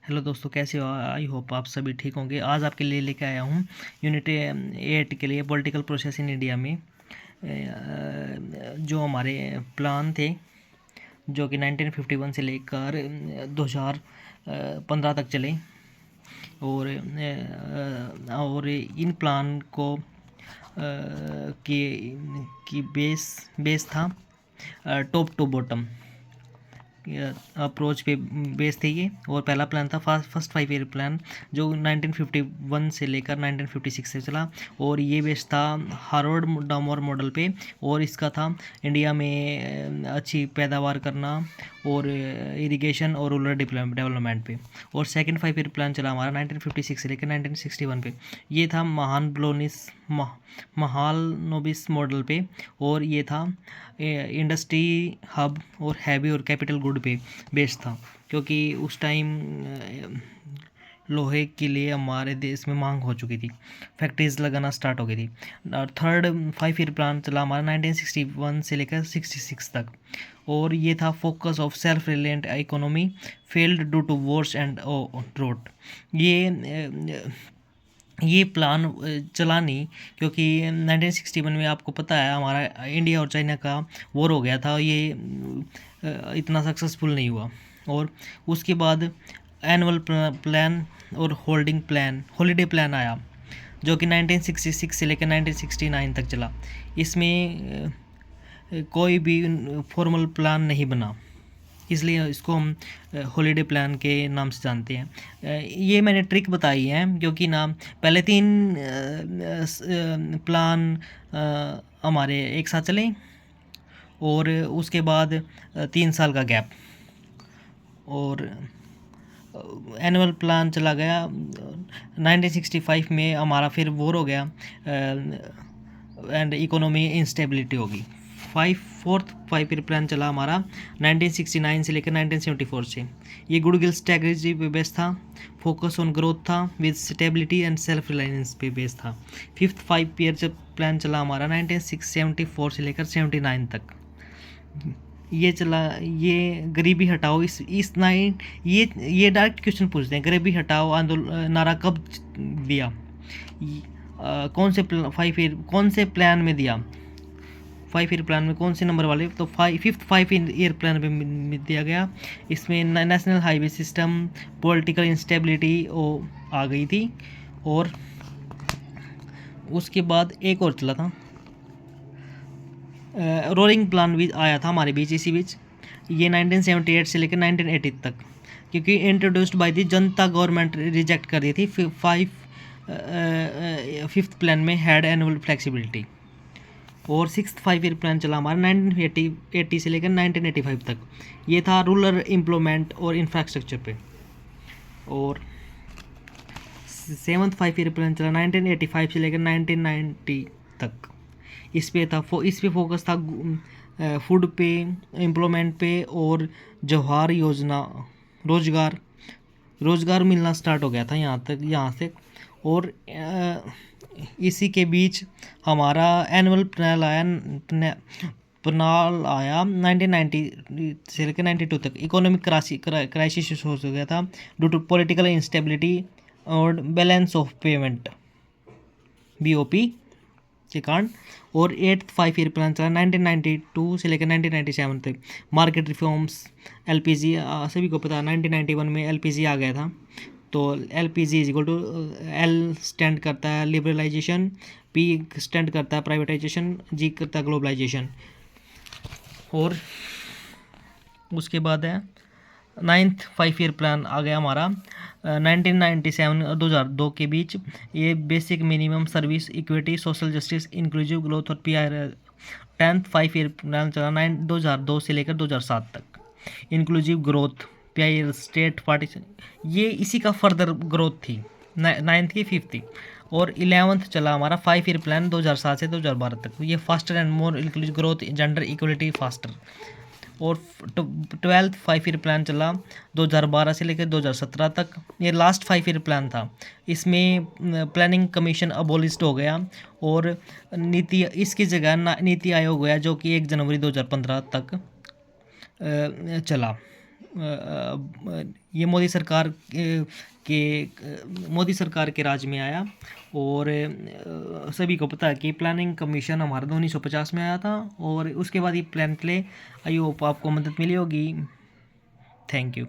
Hello दोस्तों, कैसे हो? आई होप आप सभी ठीक होंगे। आज आपके लिए लेके आया हूँ यूनिट 8 के लिए पॉलिटिकल प्रोसेस इन इंडिया में जो हमारे प्लान थे, जो कि 1951 से लेकर 2015 तक चले। और इन प्लान को की बेस था टॉप टू बॉटम अप्रोच पे बेस थे ये। और पहला प्लान था फर्स्ट 5 ईयर प्लान, जो 1951 से लेकर 1956 से चला। और ये बेस था हार्वर्ड डामोर मॉडल पे। और इसका था इंडिया में अच्छी पैदावार करना और इरिगेशन और रूरल डेवलपमेंट पे। और सेकंड 5 ईयर प्लान चला हमारा 1956 से लेकर 1961 पे। ये था महालनोबिस मॉडल पे। और ये था इंडस्ट्री हब और हैवी और कैपिटल गुड पे बेस्ड था, क्योंकि उस टाइम लोहे के लिए हमारे देश में मांग हो चुकी थी, फैक्ट्रीज लगाना स्टार्ट हो गई थी। और थर्ड 5 ईयर प्लान चला हमारा 1961 से लेकर 66 तक। और ये था focus of self reliant economy failed due to wars and drought. ये प्लान चला नहीं, क्योंकि 1961 में आपको पता है हमारा इंडिया और चाइना का वॉर हो गया था। ये इतना सक्सेसफुल नहीं हुआ। और उसके बाद एनुअल प्लान और हॉलीडे प्लान आया, जो कि 1966 से लेकर 1969 तक चला। इसमें कोई भी फॉर्मल प्लान नहीं बना, इसलिए इसको हम हॉलीडे प्लान के नाम से जानते हैं। ये मैंने ट्रिक बताई है, क्योंकि ना पहले 3 प्लान हमारे एक साथ चले, और उसके बाद 3 साल का गैप, और एनुअल प्लान चला गया। 1965 में हमारा फिर वॉर हो गया एंड इकोनॉमी इंस्टेबिलिटी होगी। फोर्थ 5 ईयर प्लान चला हमारा 1969 से लेकर 1974 से। ये गुडविल स्ट्रैटेजी पे बेस्ड था, फोकस ऑन ग्रोथ था with stability and self reliance पे बेस्ड था। फिफ्थ 5 ईयर प्लान चला हमारा 1974 से लेकर 79 तक। ये चला, ये गरीबी हटाओ इस नाइन ये डायरेक्ट क्वेश्चन पूछते हैं, गरीबी हटाओ आंदोलन नारा कब दिया, कौन से प्लान में दिया, 5 ईयर प्लान में कौन से नंबर वाले? तो फिफ्थ 5 ईयर प्लान में दिया गया। इसमें national highway system, political instability आ गई थी। और उसके बाद एक और चला था, रोलिंग प्लान भी आया था हमारे बीच, इसी बीच। ये 1978 से लेकर 1980 तक, क्योंकि introduced by the Janata government reject कर दी थी। फिफ्थ प्लान में हैड एनुअल फ्लेक्सिबिलिटी। और सिक्स्थ 5 ईयर प्लान चला हमारा 1980 से लेकर 1985 तक। ये था रूरल एम्प्लॉयमेंट और इंफ्रास्ट्रक्चर पे। और सेवन्थ 5 ईयर प्लान चला 1985 से लेकर 1990 तक। इस पे फोकस था फूड पे, एम्प्लॉयमेंट पे और जवाहर योजना, रोजगार मिलना स्टार्ट हो गया था यहाँ से। और इसी के बीच हमारा एनुअल प्लान आया 1990 से लेकर 92 तक। इकोनॉमिक क्राइसिस हो गया था ड्यू टू पॉलिटिकल इंस्टेबिलिटी और बैलेंस ऑफ पेमेंट BOP के कारण। और 8th 5 ईयर प्लान चला 1992 से लेकर 1997 तक। मार्केट रिफॉर्म्स, LPG, सभी को पता 1991 में LPG आ गया था। तो LPG is equal to L stand करता है लिबरलाइजेशन, P स्टैंड करता है प्राइवेटाइजेशन, G करता है ग्लोबलाइजेशन। और उसके बाद है 9th 5 ईयर प्लान आ गया हमारा 1997 और 2002 के बीच। ये basic minimum service, equity, social justice, inclusive growth और PR। 10th 5 ईयर प्लान चला 2002 से लेकर 2007 तक। Inclusive growth, PR, state partition, ये इसी का फर्दर ग्रोथ थी 9th की 5th थी। और 11th चला हमारा 5 ईयर प्लान 2007 से 2012 तक। ये faster and more inclusive growth, gender equality faster. और 12th 5 ईयर प्लान चला 2012 से लेकर 2017 तक। ये लास्ट 5 ईयर प्लान था। इसमें प्लानिंग कमीशन अबोलिस्ट हो गया और इसकी जगह नीति आयोग गया, जो कि 1 जनवरी 2015 तक चला। ये मोदी सरकार के राज में आया। और सभी को पता है कि प्लानिंग कमीशन हमारा 1950 में आया था, और उसके बाद ये प्लान के लिए आई होप आपको मदद मिली होगी। Thank you.